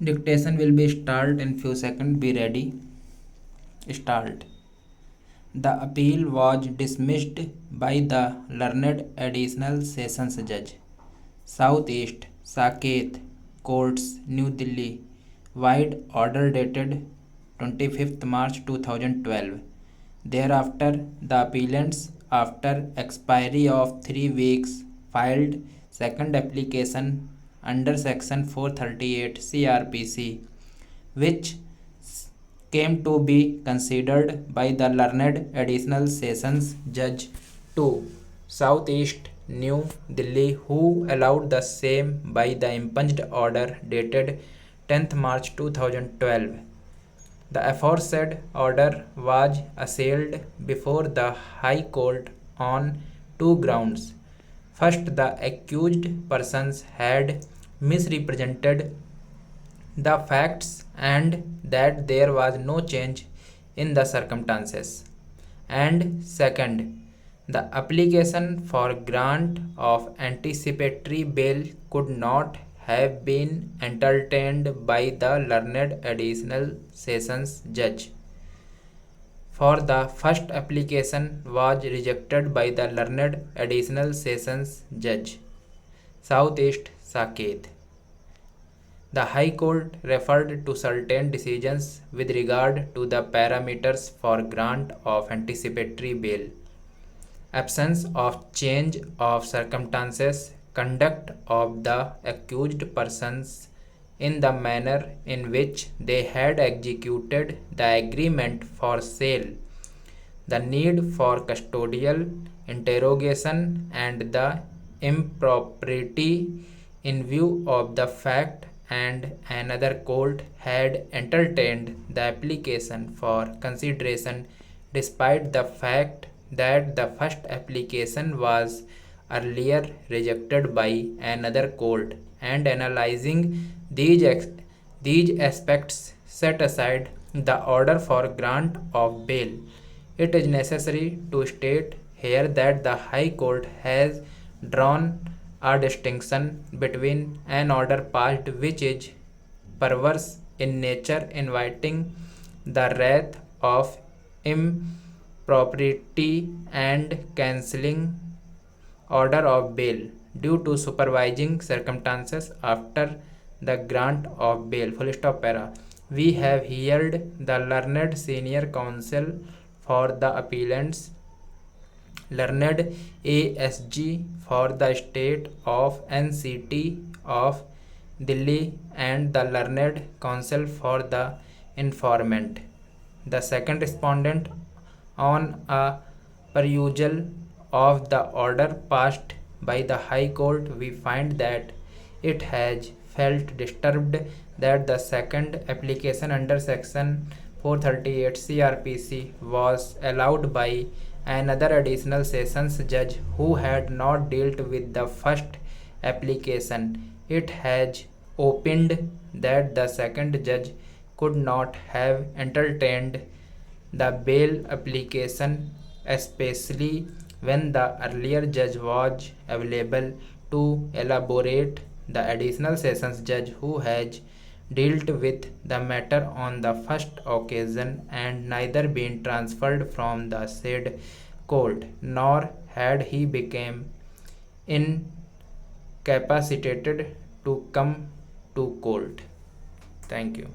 Dictation will be start in few seconds. Be ready. Start. The appeal was dismissed by the learned additional sessions judge. Southeast Saket Courts, New Delhi. Wide order dated 25th March 2012. Thereafter, the appellants, after expiry of 3 weeks, filed second application under Section 438 CRPC, which came to be considered by the learned additional sessions judge 2, Southeast New Delhi, who allowed the same by the impunged order dated 10th March 2012. The aforesaid order was assailed before the High Court on two grounds. First, the accused persons had misrepresented the facts and that there was no change in the circumstances. And second, the application for grant of anticipatory bail could not have been entertained by the learned additional sessions judge. For the first application was rejected by the learned additional sessions judge, Southeast Saket. The High Court referred to certain decisions with regard to the parameters for grant of anticipatory bail. Absence of change of circumstances, conduct of the accused persons in the manner in which they had executed the agreement for sale, the need for custodial interrogation, and the impropriety in view of the fact and another court had entertained the application for consideration despite the fact that the first application was earlier rejected by another court, and analyzing these aspects set aside the order for grant of bail. It is necessary to state here that the High Court has drawn a distinction between an order passed which is perverse in nature, inviting the wrath of impropriety, and cancelling order of bail due to supervising circumstances after the grant of bail. Full stop para. We have heard the learned senior counsel for the appellants, learned ASG for the state of NCT of Delhi, and the learned counsel for the informant. The second respondent, on a perusal of the order passed by the High Court, we find that it has felt disturbed that the second application under Section 438 CRPC was allowed by another additional sessions judge who had not dealt with the first application. It has opined that the second judge could not have entertained the bail application, especially when the earlier judge was available to elaborate. The additional sessions judge who has dealt with the matter on the first occasion and neither been transferred from the said court, nor had he become incapacitated to come to court. Thank you.